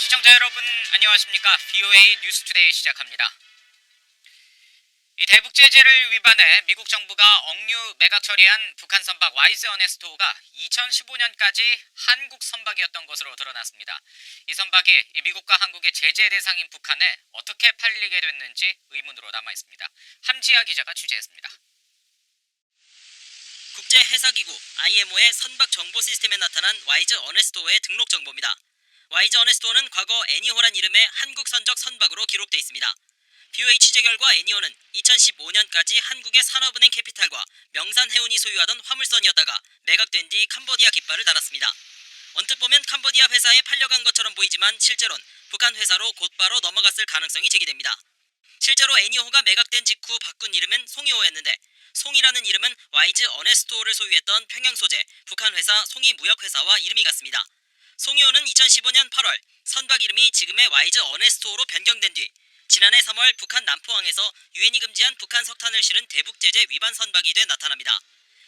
시청자 여러분 안녕하십니까? VOA 뉴스투데이 시작합니다. 이 대북 제재를 위반해 미국 정부가 억류 매각 처리한 북한 선박 와이즈 어네스토가 2015년까지 한국 선박이었던 것으로 드러났습니다. 이 선박이 미국과 한국의 제재 대상인 북한에 어떻게 팔리게 됐는지 의문으로 남아 있습니다. 함지아 기자가 취재했습니다. 국제해사기구 IMO의 선박 정보 시스템에 나타난 와이즈 어네스토의 등록 정보입니다. 와이즈 어네스토는 과거 애니호란 이름의 한국 선적 선박으로 기록돼 있습니다. BOA 취재 결과 애니호는 2015년까지 한국의 산업은행 캐피탈과 명산해운이 소유하던 화물선이었다가 매각된 뒤 캄보디아 깃발을 달았습니다. 언뜻 보면 캄보디아 회사에 팔려간 것처럼 보이지만 실제로는 북한 회사로 곧바로 넘어갔을 가능성이 제기됩니다. 실제로 애니호가 매각된 직후 바꾼 이름은 송이호였는데 송이라는 이름은 와이즈 어네스토를 소유했던 평양 소재 북한 회사 송이무역회사와 이름이 같습니다. 송이호는 2015년 8월 선박 이름이 지금의 와이즈 어네스토로 변경된 뒤 지난해 3월 북한 남포항에서 유엔이 금지한 북한 석탄을 실은 대북 제재 위반 선박이 돼 나타납니다.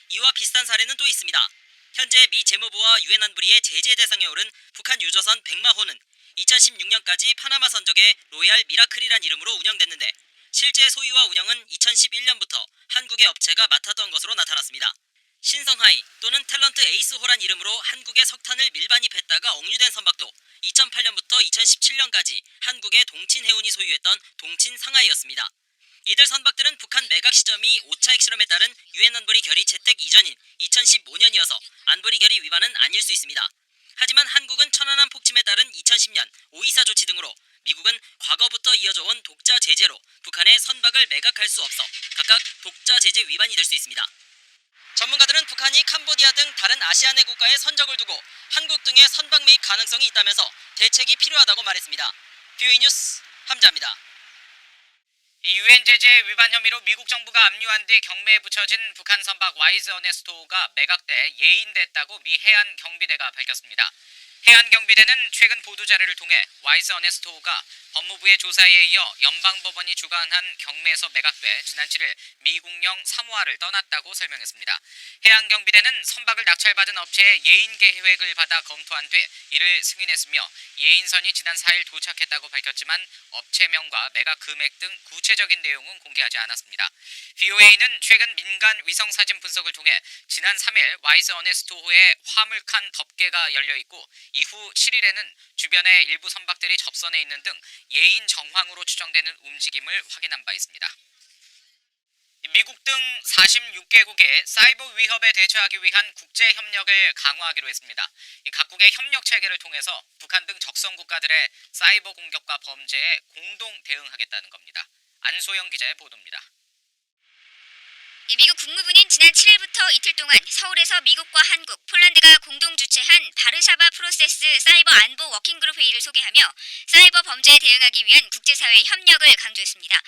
이와 비슷한 사례는 또 있습니다. 현재 미 재무부와 유엔 안보리의 제재 대상에 오른 북한 유조선 백마호는 2016년까지 파나마 선적의 로얄 미라클이란 이름으로 운영됐는데 실제 소유와 운영은 2011년부터 한국의 업체가 맡았던 것으로 나타났습니다. 신성하이 또는 탤런트 에이스호란 이름으로 한국의 석탄을 밀반입했다가 억류된 선박도 2008년부터 2017년까지 한국의 동친해운이 소유했던 동친상하이였습니다. 이들 선박들은 북한 매각 시점이 5차 핵실험에 따른 유엔 안보리 결의 채택 이전인 2015년이어서 안보리 결의 위반은 아닐 수 있습니다. 하지만 한국은 천안함 폭침에 따른 2010년 5.24 조치 등으로 미국은 과거부터 이어져 온 독자 제재로 북한의 선박을 매각할 수 없어 각각 독자 제재 위반이 될 수 있습니다. 전문가들은 북한이 캄보디아 등 다른 아시아내 국가에 선적을 두고 한국 등의 선박 매입 가능성이 있다면서 대책이 필요하다고 말했습니다. BOA 뉴스 함자입니다. 이 유엔 제재 위반 혐의로 미국 정부가 압류한 뒤 경매에 붙여진 북한 선박 와이즈 어네스토가 매각돼 예인됐다고 미 해안 경비대가 밝혔습니다. 해안 경비대는 최근 보도 자료를 통해 와이즈 어네스토가 법무부의 조사에 이어 연방법원이 주관한 경매에서 매각돼 지난 7일 미국령 사모아를 떠났다고 설명했습니다. 해안 경비대는 선박을 낙찰받은 업체의 예인 계획을 받아 검토한 뒤 이를 승인했으며 예인선이 지난 4일 도착했다고 밝혔지만 업체명과 매각 금액 등 구체적인 내용은 공개하지 않았습니다. BOA는 최근 민간 위성사진 분석을 통해 지난 3일 와이즈 어네스토호에 화물칸 덮개가 열려있고 이후 7일에는 주변의 일부 선박들이 접선해 있는 등 예인 정황으로 추정되는 움직임을 확인한 바 있습니다. 미국 등 46개국이 사이버 위협에 대처하기 위한 국제 협력을 강화하기로 했습니다. 각국의 협력 체계를 통해서 북한 등 적성 국가들의 사이버 공격과 범죄에 공동 대응하겠다는 겁니다. 안소영 기자의 보도입니다. 미국 국무부는 지난 7일부터 이틀 동안 서울에서 미국과 한국, 폴란드가 공동 주최한 바르샤바 프로세스 사이버 안보 워킹그룹 회의를 소개하며 사이버 범죄에 대응하기 위한 국제사회의 협력을 강조했습니다.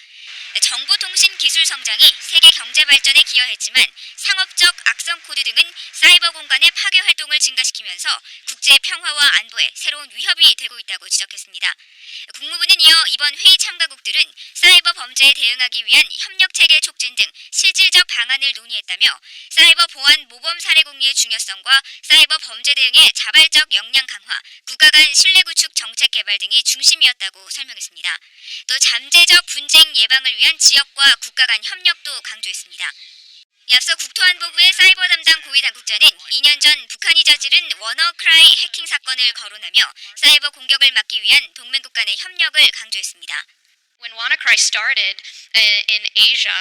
정보통신 기술 성장이 세계 경제 발전에 기여했지만 상업적 악성 코드 등은 사이버 공간의 파괴 활동을 증가시키면서 국제 평화와 안보에 새로운 위협이 되고 있다고 지적했습니다. 국무부는 이어 이번 회의 참가국들은 사이버 범죄에 대응하기 위한 협력 체계 촉진 등 실질적 방안을 논의했다며 사이버 보안 모범 사례 공유의 중요성과 사이버 범죄 대응의 자발적 역량 강화, 국가 간 신뢰 구축 정책 개발 등이 중심이었다고 설명했습니다. 또 잠재적 분쟁 예방을 위한 지역과 국가 간 협력도 강조했습니다. 앞서 국토안보부의 사이버 담당 고위 당국자는 2년 전 북한이 저지른 워너크라이 해킹 사건을 거론하며 사이버 공격을 막기 위한 동맹국 간의 협력을 강조했습니다. When WannaCry started in Asia,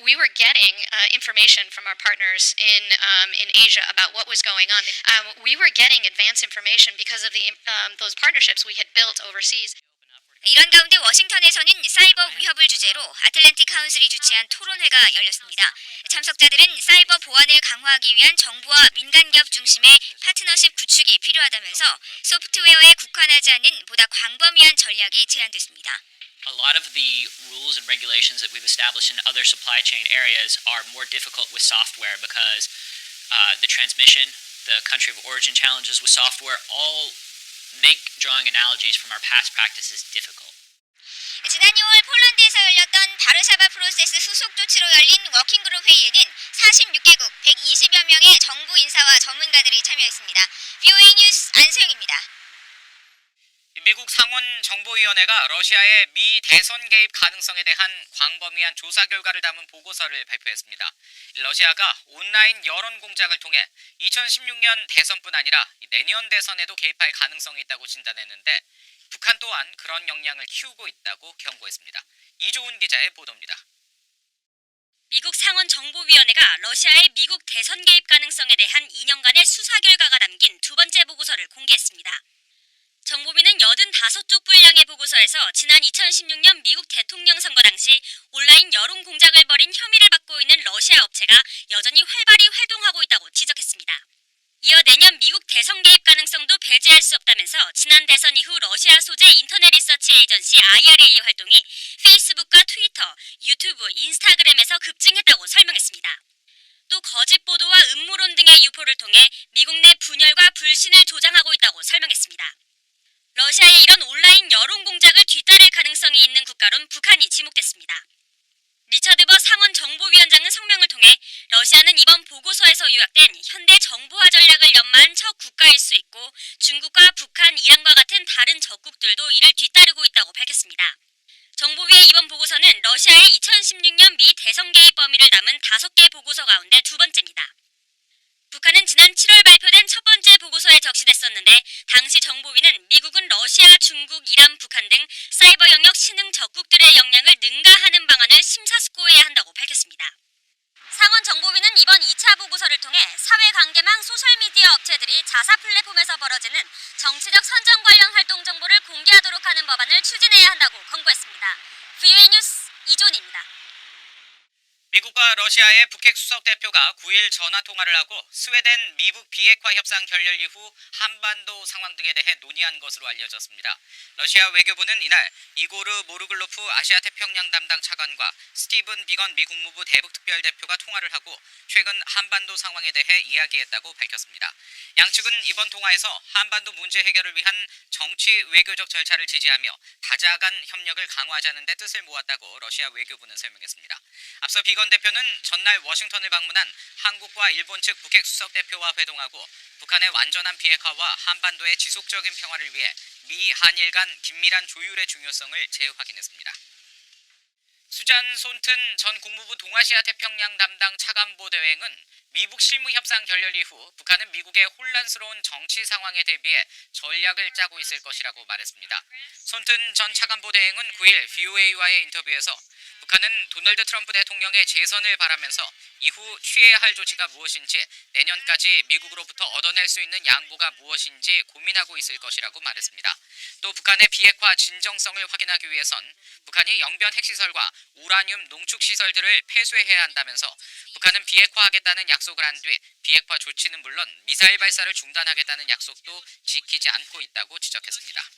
we were getting information from our partners in Asia about what was going on. We were getting advance information because of those partnerships we had built overseas. 이런 가운데 워싱턴에서는 사이버 위협을 주제로 아틀랜틱 카운슬이 주최한 토론회가 열렸습니다. 참석자들은 사이버 보안을 강화하기 위한 정부와 민간기업 중심의 파트너십 구축이 필요하다면서 소프트웨어에 국한하지 않는 보다 광범위한 전략이 제안됐습니다. A lot of the rules and regulations that we've established in other supply chain areas are more difficult with software because the transmission, the country of origin challenges with software all make drawing analogies from our past practices difficult. 지난 6월 폴란드에서 열렸던 바르샤바 프로세스 수속 조치로 열린 워킹그룹 회의에는 46개국 120여 명의 정부 인사와 전문가들이 참여했습니다. BOA 뉴스 안소영입니다. 미국 상원정보위원회가 러시아의 미 대선 개입 가능성에 대한 광범위한 조사 결과를 담은 보고서를 발표했습니다. 러시아가 온라인 여론 공작을 통해 2016년 대선뿐 아니라 내년 대선에도 개입할 가능성이 있다고 진단했는데 북한 또한 그런 역량을 키우고 있다고 경고했습니다. 이조은 기자의 보도입니다. 미국 상원정보위원회가 러시아의 미국 대선 개입 가능성에 대한 2년간의 수사 결과가 담긴 두 번째 보고서를 공개했습니다. 정보위는 85쪽 분량의 보고서에서 지난 2016년 미국 대통령 선거 당시 온라인 여론 공작을 벌인 혐의를 받고 있는 러시아 업체가 여전히 활발히 활동하고 있다고 지적했습니다. 이어 내년 미국 대선 개입 가능성도 배제할 수 없다면서 지난 대선 이후 러시아 소재 인터넷 리서치 에이전시 IRA의 활동이 페이스북과 트위터, 유튜브, 인스타그램에서 급증했다고 설명했습니다. 또 거짓 보도와 음모론 등의 유포를 통해 미국 내 분열과 불신을 조장하고 있다고 설명했습니다. 러시아의 이런 온라인 여론 공작을 뒤따를 가능성이 있는 국가론 북한이 지목됐습니다. 리처드 버 상원정보위원장은 성명을 통해 러시아는 이번 보고서에서 요약된 현대 정보화 전략을 연마한 첫 국가일 수 있고 중국과 북한, 이란과 같은 다른 적국들도 이를 뒤따르고 있다고 밝혔습니다. 정보위의 이번 보고서는 러시아의 2016년 미 대선 개입 범위를 담은 5개 보고서 가운데 두 번째입니다. 북한은 지난 7월 발표된 첫 번째 보고서에 적시됐었는데 당시 정보위는 미국은 러시아, 중국, 이란, 북한 등 사이버 영역 신흥 적국들의 역량을 능가하는 방안을 심사숙고해야 한다고 밝혔습니다. 상원정보위는 이번 2차 보고서를 통해 사회관계망 소셜미디어 업체들이 자사 플랫폼에서 벌어지는 정치적 선정 관련 활동 정보를 공개하도록 하는 법안을 추진해야 한다고 권고했습니다. VOA 뉴스 이존입니다. 미국과 러시아의 북핵 수석 대표가 9일 전화 통화를 하고 스웨덴 미북 비핵화 협상 결렬 이후 한반도 상황 등에 대해 논의한 것으로 알려졌습니다. 러시아 외교부는 이날 이고르 모르글로프 아시아 태평양 담당 차관과 스티븐 비건 미 국무부 대북 특별 대표가 통화를 하고 최근 한반도 상황에 대해 이야기했다고 밝혔습니다. 양측은 이번 통화에서 한반도 문제 해결을 위한 정치 외교적 절차를 지지하며 다자간 협력을 강화하자는 데 뜻을 모았다고 러시아 외교부는 설명했습니다. 앞서 비건 대표는 전날 워싱턴을 방문한 한국과 일본 측 북핵 수석 대표와 회동하고 북한의 완전한 비핵화와 한반도의 지속적인 평화를 위해 미, 한일 간 긴밀한 조율의 중요성을 재확인했습니다. 수잔 손튼 전 국무부 동아시아 태평양 담당 차관보 대행은 미북 실무협상 결렬 이후 북한은 미국의 혼란스러운 정치 상황에 대비해 전략을 짜고 있을 것이라고 말했습니다. 손튼 전 차관보 대행은 9일 VOA와의 인터뷰에서 북한은 도널드 트럼프 대통령의 재선을 바라면서 이후 취해야 할 조치가 무엇인지 내년까지 미국으로부터 얻어낼 수 있는 양보가 무엇인지 고민하고 있을 것이라고 말했습니다. 또 북한의 비핵화 진정성을 확인하기 위해선 북한이 영변 핵시설과 우라늄 농축시설들을 폐쇄해야 한다면서 북한은 비핵화하겠다는 약속을 한 뒤 비핵화 조치는 물론 미사일 발사를 중단하겠다는 약속도 지키지 않고 있다고 지적했습니다.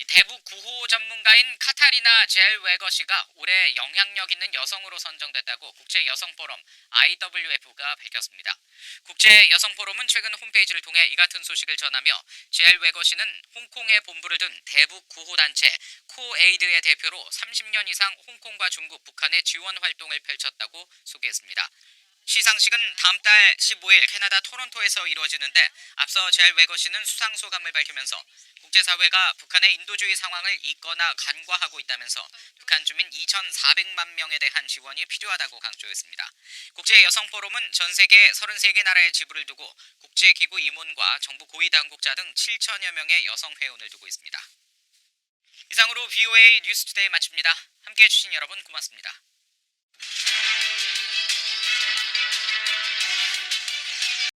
대북 구호 전문가인 카타리나 젤웨거시가 올해 영향력 있는 여성으로 선정됐다고 국제여성포럼 IWF가 밝혔습니다. 국제여성포럼은 최근 홈페이지를 통해 이 같은 소식을 전하며 젤웨거시는 홍콩에 본부를 둔 대북 구호단체 코에이드의 대표로 30년 이상 홍콩과 중국, 북한의 지원 활동을 펼쳤다고 소개했습니다. 시상식은 다음 달 15일 캐나다 토론토에서 이루어지는데 앞서 젤웨거시는 수상소감을 밝히면서 국제사회가 북한의 인도주의 상황을 잊거나 간과하고 있다면서 북한 주민 2,400만 명에 대한 지원이 필요하다고 강조했습니다. 국제여성포럼은 전 세계 33개 나라의 지부를 두고 국제기구 임원과 정부 고위당국자 등 7천여 명의 여성 회원을 두고 있습니다. 이상으로 VOA 뉴스투데이 마칩니다. 함께해 주신 여러분 고맙습니다.